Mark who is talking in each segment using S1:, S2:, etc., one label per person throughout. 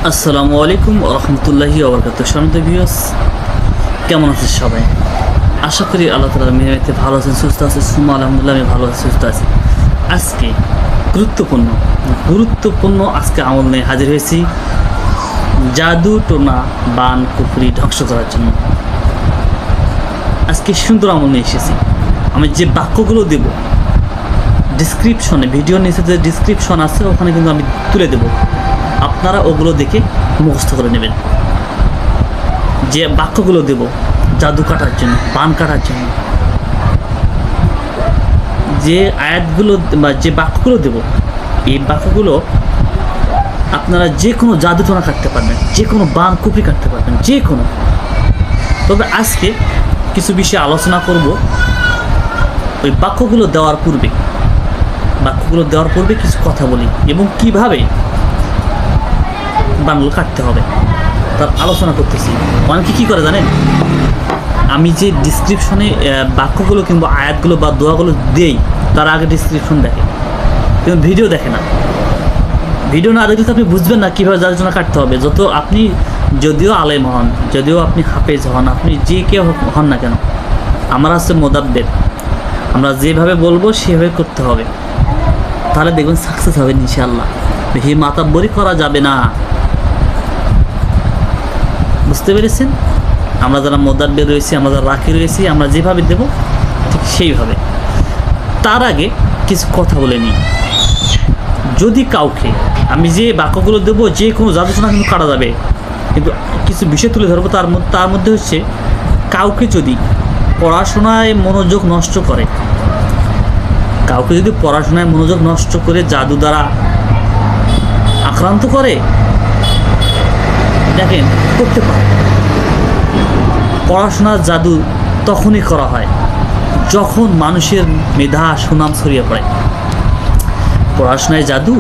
S1: আসসালামু আলাইকুম ওয়া রাহমাতুল্লাহি ওয়া বারাকাতুহু। সম্মানিত ভিউয়ার্স, কেমন আছেন সবাই? আশা করি আল্লাহ তাআলার মেহেরবানিতে ভালো আছেন, সুস্থ আছেন। সুম্মা আলহামদুলিল্লাহ, আমি ভালো আছি, সুস্থ আছি। আজকে গুরুত্বপূর্ণ আজকে আমল নিয়ে হাজির হয়েছি, জাদু টোনা বান কুফরি ধ্বংস করার জন্য। আজকে সুন্দর আমল নিয়ে এসেছি। আমি যে বাক্যগুলো দেব ডিসক্রিপশনে, ভিডিওর নিচে যে ডিসক্রিপশন আছে ওখানে কিন্তু আমি তুলে দেব, আপনারা ওগুলো দেখে মুখস্থ করে নেবেন। যে বাক্যগুলো দেব জাদু কাটার জন্য, বান কাটার জন্য, যে আয়াতগুলো বা যে বাক্যগুলো দেব, এই বাক্যগুলো আপনারা যে কোনো জাদু টোনা কাটতে পারবেন, যে কোনো বান কুপি কাটতে পারবেন, যে কোনো। তবে আজকে কিছু বিষয়ে আলোচনা করব। ওই বাক্যগুলো দেওয়ার পূর্বে কিছু কথা বলি এবং কিভাবে বানগুলো কাটতে হবে তার আলোচনা করতেছি। অনেকে কী করে জানেন, আমি যে ডিসক্রিপশনে বাক্যগুলো কিংবা আয়াতগুলো বা দোয়াগুলো দেই তার আগে ডিসক্রিপশন দেখে, কিন্তু ভিডিও দেখে না। ভিডিও না দেখলে তো আপনি বুঝবেন না কীভাবে জাদুটোনা কাটতে হবে। আপনি যদিও আলেম হন, যদিও আপনি হাফেজ হন, আপনি যে কেউ হন না কেন, আমার আছে মোদাব্বের, আমরা যেভাবে বলবো সেভাবে করতে হবে, তাহলে দেখবেন সাকসেস হবে ইনশাআল্লাহ। বেশি মাতাব্বরি করা যাবে না, বুঝতে পেরেছেন? আমরা যারা মোদাব্বের রয়েছি, আমরা যারা রাখি রয়েছি, আমরা যেভাবে দেব ঠিক সেইভাবে। তার আগে কিছু কথা বলে নিই। যদি কাউকে, আমি যে বাক্যগুলো দেবো যে কোনো জাদুটোনা কিন্তু কাটা যাবে, কিন্তু কিছু বিষয় তুলে ধরবো। তার মধ্যে হচ্ছে, কাউকে যদি পড়াশোনায় মনোযোগ নষ্ট করে, জাদু দ্বারা আক্রান্ত করে, দেখেন করতে পারে। পড়াশোনার জাদু তখনই করা হয় যখন মানুষের মেধা সুনাম ছড়িয়ে পড়ে। পড়াশোনায় জাদু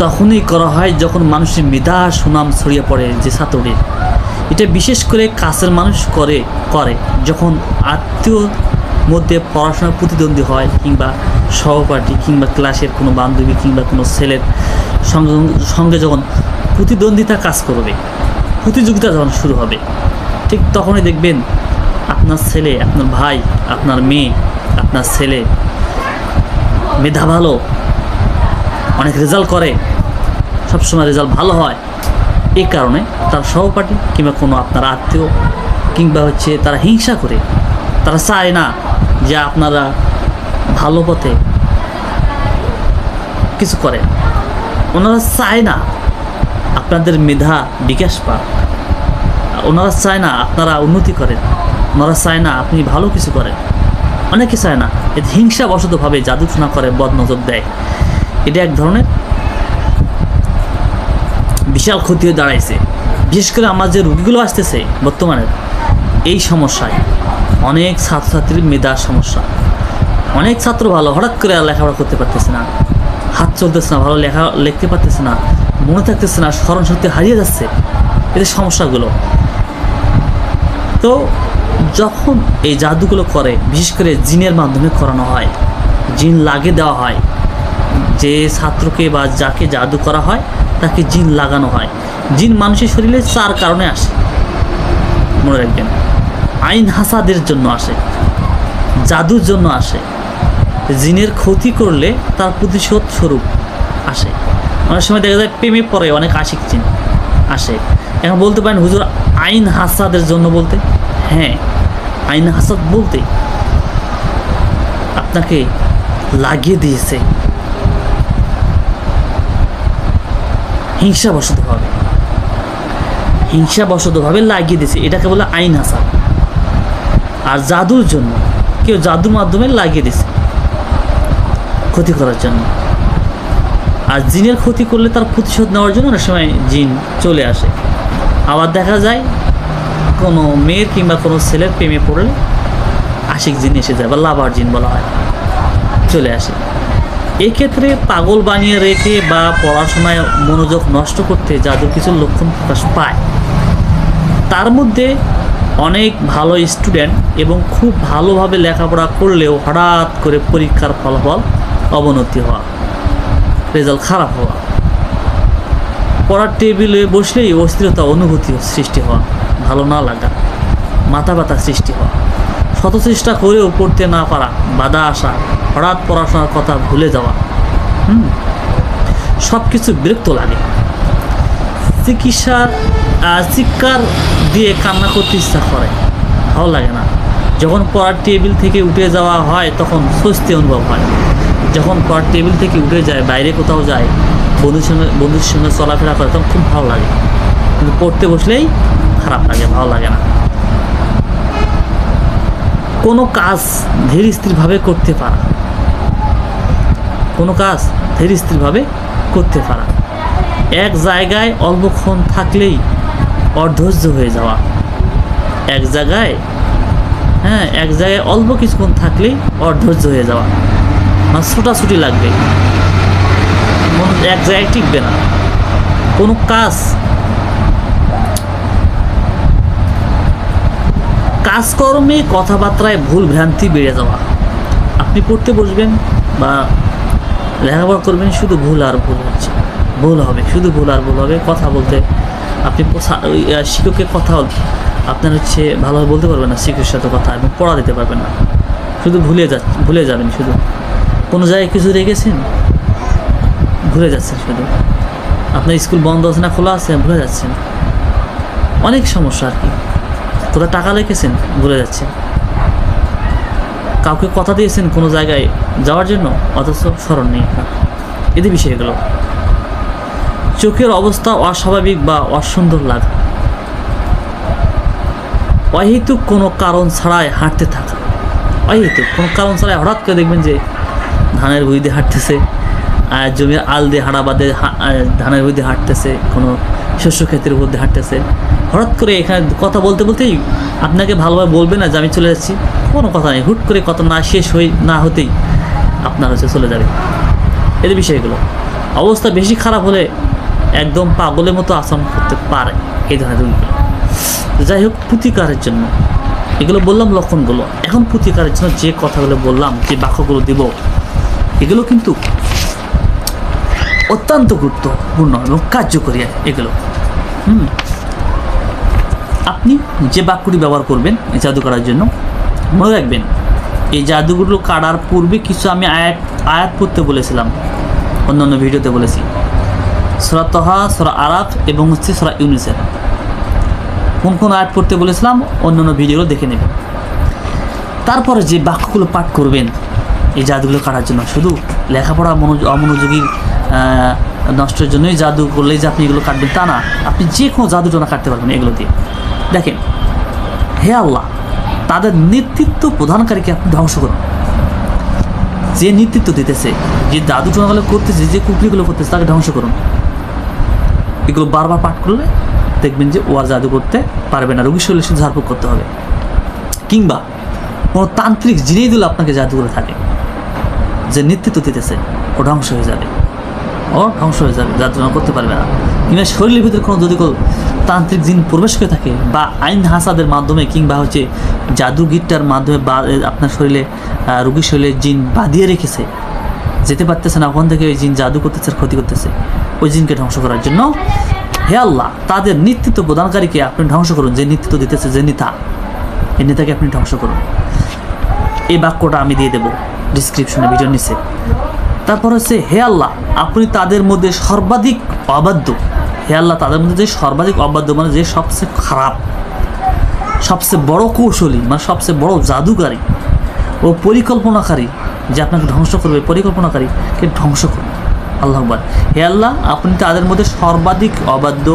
S1: তখনই করা হয় যখন মানুষের মেধা সুনাম ছড়িয়ে পড়ে যে ছাত্রদের। এটা বিশেষ করে কাছের মানুষ করে যখন আত্মীয়র মধ্যে পড়াশোনার প্রতিদ্বন্দ্বী হয়, কিংবা সহপাঠী, কিংবা ক্লাসের কোনো বান্ধবী, কিংবা কোনো ছেলের সঙ্গে যখন প্রতিদ্বন্দ্বিতা কাজ করবে, প্রতিযোগিতা যখন শুরু হবে, ঠিক তখনই দেখবেন আপনার ছেলে, আপনার ভাই, আপনার মেয়ে, আপনার ছেলে মেধা ভালো, অনেক রেজাল্ট করে, সবসময় রেজাল্ট ভালো হয়। এই কারণে তার সহপাঠী কিংবা কোনো আপনার আত্মীয় কিংবা তারা হিংসা করে, তারা চায় না যে আপনারা ভালো পথে কিছু করেন। ওনারা চায় না আপনাদের মেধা বিকাশ পাক, ওনারা চায় না আপনারা উন্নতি করেন, ওনারা চায় না আপনি ভালো কিছু করেন। অনেকে চায় না, এতে হিংসাবশতভাবে জাদুটোনা করে, বদনজর দেয়। এটা এক ধরনের বিশাল ক্ষতি হয়ে দাঁড়াইছে। বিশেষ করে আমার যে রোগীগুলো আসতেছে বর্তমানে, এই সমস্যায় অনেক ছাত্রছাত্রীর মেধার সমস্যা। অনেক ছাত্র ভালো, হঠাৎ করে লেখাপড়া করতে পারতেছে না, হাত চলতেছে না, ভালো লিখতে পারতেছে না, মনে থাকতেছে না, স্মরণশক্তি হারিয়ে যাচ্ছে। এদের সমস্যাগুলো তো যখন এই জাদুগুলো করে, বিশেষ করে জিনের মাধ্যমে করানো হয়, জিন লাগিয়ে দেওয়া হয়। যে ছাত্রকে বা যাকে জাদু করা হয় তাকে জিন লাগানো হয়। জিন মানুষের শরীরে 4 কারণে আসে, মনে রাখবেন। আইন হাসাদের জন্য আসে, জাদুর জন্য আসে, জিনের ক্ষতি করলে তার প্রতিশোধ স্বরূপ আসে। অনেক সময় দেখা যায় প্রেমে পড়ে অনেক আশিক জিন আসে। এখন বলতে পারেন হুজুর আইন হাসাদের জন্য বলতে, হ্যাঁ, আইন হাসাদ বলতে আপনাকে লাগিয়ে দিয়েছে হিংসাবশতভাবে লাগিয়ে দিয়েছে, এটাকে বলে আইন হাসাদ। আর জাদুর জন্য কেউ জাদুর মাধ্যমে লাগিয়ে দিয়েছে ক্ষতি করার জন্য। আর জিনের ক্ষতি করলে তার প্রতিশোধ নেওয়ার জন্য অনেক সময় জিন চলে আসে। আবার দেখা যায় কোনো মেয়ের কিংবা কোনো ছেলের প্রেমে পড়লে আশিক জিন এসে যায়, বা লাভার জিন বলা হয়, চলে আসে। এক্ষেত্রে পাগল বানিয়ে রেখে বা পড়াশোনায় মনোযোগ নষ্ট করতে জাদুর কিছু লক্ষণ প্রকাশ পায়। তার মধ্যে অনেক ভালো স্টুডেন্ট এবং খুব ভালোভাবে লেখাপড়া করলেও হঠাৎ করে পরীক্ষার ফলাফল অবনতি হওয়া, রেজাল্ট খারাপ হওয়া, পড়ার টেবিলে বসলেই অস্থিরতা অনুভূতি সৃষ্টি হওয়া, ভালো না লাগা, মাথা ব্যথা সৃষ্টি হওয়া, শত চেষ্টা করেও পড়তে না পারা, বাধা আসা, হঠাৎ পড়াশোনার কথা ভুলে যাওয়া, সব কিছু বিরক্ত লাগে। চিৎকার দিয়ে কান্না করতে ইচ্ছা করে, ভালো লাগে না। যখন পড়ার টেবিল থেকে উঠে যাওয়া হয় তখন স্বস্তি অনুভব হয়। যখন পড়ার টেবিল থেকে উঠে যায়, বাইরে কোথাও যায়, বন্ধুদের সঙ্গে চলাফেরা করে, তখন খুব ভালো লাগে। কিন্তু পড়তে বসলেই খারাপ লাগে, ভালো লাগে না। কোনো কাজ ধীর স্থিরভাবে করতে পারা, কোনো কাজ ধীর স্থিরভাবে করতে পারা, এক জায়গায় অল্পক্ষণ থাকলেই অধৈর্য হয়ে যাওয়া, এক জায়গায় অল্প কিছুক্ষণ থাকলেই অধৈর্য হয়ে যাওয়া, মানে ছোটাছুটি লাগবে, এক জায়গায় টিকবে না। কোনো কাজকর্মে কথাবার্তায় ভুল ভ্রান্তি বেড়ে যাওয়া। আপনি পড়তে বসবেন বা লেখাপড়া করবেন, শুধু ভুল আর ভুল হচ্ছে, ভুল হবে, শুধু ভুল আর ভুল হবে। কথা বলতে আপনি শিক্ষকের কথা আপনার ভালোভাবে বলতে পারবেন না, শিক্ষকের সাথে কথা, এবং পড়া দিতে পারবেন না, শুধু ভুলে যাবেন। শুধু কোনো জায়গায় কিছু রেখেছেন, ভুলে যাচ্ছেন। শুধু আপনার স্কুল বন্ধ আছে না খোলা আছে, ভুলে যাচ্ছেন। অনেক সমস্যা আর কি। কোথাও টাকা রেখেছেন, ভুলে যাচ্ছেন। কাউকে কথা দিয়েছেন কোনো জায়গায় যাওয়ার জন্য, অথচ স্মরণ নেই আপনার। এদের বিষয়গুলো। চোখের অবস্থা অস্বাভাবিক বা অসুন্দর লাগা, অহেতুক কোনো কারণ ছাড়াই হাঁটতে থাকা, অহেতুক কোনো কারণ ছাড়াই হঠাৎ করে দেখবেন যে ধানের ভুঁই দিয়ে হাঁটতেছে, জমির আল দিয়ে হাঁটা বাদে ধানের ভুঁই দিয়ে হাঁটতেছে, কোনো শস্য ক্ষেতের উপর দিয়ে হাঁটতেছে। হঠাৎ করে এখানে কথা বলতে বলতেই আপনাকে ভালোভাবে বলবে না যে আমি চলে যাচ্ছি, কোনো কথা নেই, হুট করে কথা না শেষ না হতেই আপনার চলে যাবে। এদের বিষয়গুলো। অবস্থা বেশি খারাপ হলে একদম পাগলের মতো আচরণ করতে পারে এই ধরনের রোগীগুলো। যাই হোক, প্রতিকারের জন্য এগুলো বললাম লক্ষণগুলো। এখন প্রতিকারের জন্য যে কথাগুলো বললাম, যে বাক্যগুলো দিব, এগুলো কিন্তু অত্যন্ত গুরুত্বপূর্ণ এবং কার্যকরী। এগুলো আপনি যে বাক্যটি ব্যবহার করবেন এই জাদু করার জন্য, মনে রাখবেন এই জাদুগুলো কাটার পূর্বে কিছু আমি আয়াত পড়তে বলেছিলাম, অন্যান্য ভিডিওতে বলেছি। সূরা তাহা, সূরা আরাফ এবং সূরা ইউনূসের কোন আয়াত পড়তে বলেছিলাম, অন্যান্য ভিডিওগুলো দেখে নেবেন। তারপরে যে বাক্যগুলো পাঠ করবেন এই জাদুগুলো কাটার জন্য, শুধু লেখাপড়া অমনোযোগী নষ্টের জন্যই জাদু করলেই যে আপনি এগুলো কাটবেন তা না। আপনি যে কোনো জাদুটনা কাটতে পারবেন এগুলো দিয়ে। দেখেন, হে আল্লাহ, তাদের নেতৃত্ব প্রদানকারীকে আপনি ধ্বংস করুন। যে নেতৃত্ব দিতেছে, যে জাদুটনাগুলো করতেছে, যে কুকলিগুলো করতেছে, তাকে ধ্বংস করুন। এগুলো বারবার পাঠ করলে দেখবেন যে ও আর জাদু করতে পারবে না, রোগীর শরীরে শুধু ঝাড়ফুঁক করতে হবে। কিংবা কোনো তান্ত্রিক জিনিস দিলে আপনাকে জাদু করে থাকে, যে নেতৃত্ব দিতেছে, ও ধ্বংস হয়ে যাবে, জাদুটনা করতে পারবে না। কিংবা শরীরের ভিতরে কোনো যদি তান্ত্রিক জিন প্রবেশ করে থাকে, বা আইন হাসাদের মাধ্যমে, কিংবা জাদুগিরটার মাধ্যমে, বা আপনার শরীরে রোগীর শরীরে জিন বাঁধিয়ে রেখেছে, যেতে পারতেছে না, ওখান থেকে ওই জিন জাদু করতেছে, ক্ষতি করতেছে, ওই জিনকে ধ্বংস করার জন্য হে আল্লাহ, তাদের নেতৃত্ব প্রদানকারীকে আপনি ধ্বংস করুন। যে নেতৃত্ব দিতেছে, যে নেতা, এই নেতাকে আপনি ধ্বংস করুন। এই বাক্যটা আমি দিয়ে দেবো ডিসক্রিপশনে, ভিডিওর নিচে। তারপর হে আল্লাহ, আপনি তাদের মধ্যে সর্বাধিক অবাধ্য, হে আল্লাহ, তাদের মধ্যে যে সর্বাধিক অবাধ্য, মানে যে সবচেয়ে খারাপ, সবচেয়ে বড় কৌশলী, মানে সবচেয়ে বড় জাদুকারী ও পরিকল্পনাকারী, যে আপনাকে ধ্বংস করবে, পরিকল্পনাকারীকে ধ্বংস করুন। আল্লাহ আকবার। হে আল্লাহ, আপনি তাদের মধ্যে সর্বাধিক অবাধ্য,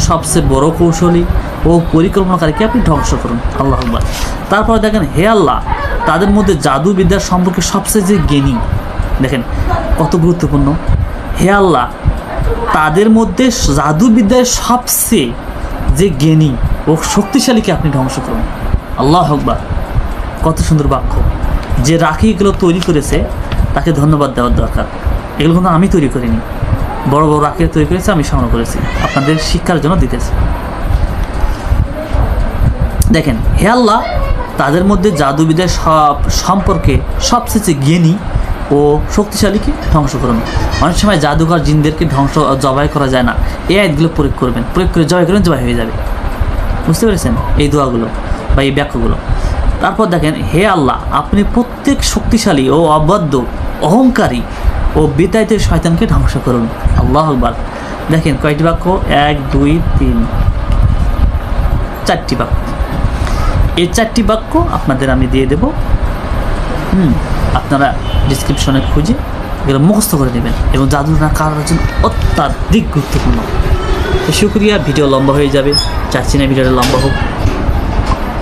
S1: সবচেয়ে বড় কৌশলী ও পরিকল্পনাকারীকে আপনি ধ্বংস করুন। আল্লাহ আকবার। তারপরে দেখেন, হে আল্লাহ, তাদের মধ্যে জাদুবিদ্যার সম্পর্কে সবচেয়ে যে জ্ঞানী, দেখেন কত গুরুত্বপূর্ণ। হে আল্লাহ, তাদের মধ্যে জাদুবিদ্যায় সবচেয়ে যে জ্ঞানী ও শক্তিশালীকে আপনি ধ্বংস করুন। আল্লাহ আকবার। কত সুন্দর বাক্য। যে রাখি এগুলো তৈরি করেছে তাকে ধন্যবাদ দেওয়ার দরকার। এগুলো কিন্তু আমি তৈরি করিনি, বড় বড় রাখি তৈরি করেছে, আমি সংগ্রহ করেছি, আপনাদের শিক্ষার জন্য দিতেছি। দেখেন, হে আল্লাহ, তাদের মধ্যে জাদুবিদ্যার সম্পর্কে সবচেয়ে জ্ঞানী ও শক্তিশালীকে ধ্বংস করুন। অনেক সময় জাদুঘর জিনদেরকে ধ্বংস জবাই করা যায় না, এই আয়াতগুলো প্রয়োগ করবেন, প্রয়োগ করে জবাই করবেন, জবাই হয়ে যাবে। বুঝতে পেরেছেন এই দোয়াগুলো বা এই ব্যাখ্যাগুলো? তারপর দেখেন, হে আল্লাহ, আপনি প্রত্যেক শক্তিশালী ও অবাধ্য, অহংকারী ও বিতাড়িত শয়তানকে ধ্বংস করুন। আল্লাহু আকবার। দেখেন কয়টি বাক্য, 1 2 3 4টি বাক্য। এই 4টি বাক্য আপনাদের আমি দিয়ে দেব। আপনারা ডিসক্রিপশনে খুঁজে এগুলো মুখস্থ করে নেবেন এবং জাদুটা কারোর জন্য অত্যাধিক গুরুত্বপূর্ণ। তো শুক্রিয়া, ভিডিও লম্বা হয়ে যাবে, চাচ্ছি না ভিডিওটা লম্বা হোক।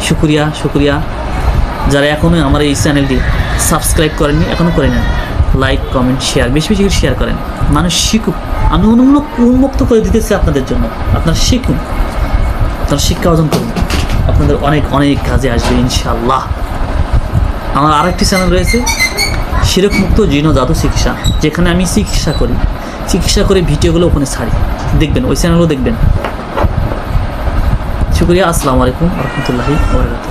S1: শুক্রিয়া। যারা এখনও আমার এই চ্যানেলটি সাবস্ক্রাইব করেননি, এখনও করে নেন। লাইক, কমেন্ট, শেয়ার, বেশি বেশি করে শেয়ার করেন, মানুষ শিখুক। আমি উন্মুক্ত করে দিতেছি আপনাদের জন্য, আপনারা শিখুন, আপনারা শিক্ষা অর্জন করুন, আপনাদের অনেক অনেক কাজে আসবে ইনশাআল্লাহ। আমার আরেকটি চ্যানেল রয়েছে, শিরক মুক্ত জিন ও জাদু চিকিৎসা, যেখানে আমি চিকিৎসা করে ভিডিওগুলো ওখানে ছাড়ি, দেখবেন, ওই চ্যানেলও দেখবেন। শুক্রিয়া। আসসালামু আলাইকুম ওয়া রাহমাতুল্লাহি ওয়া বারাকাতুহু।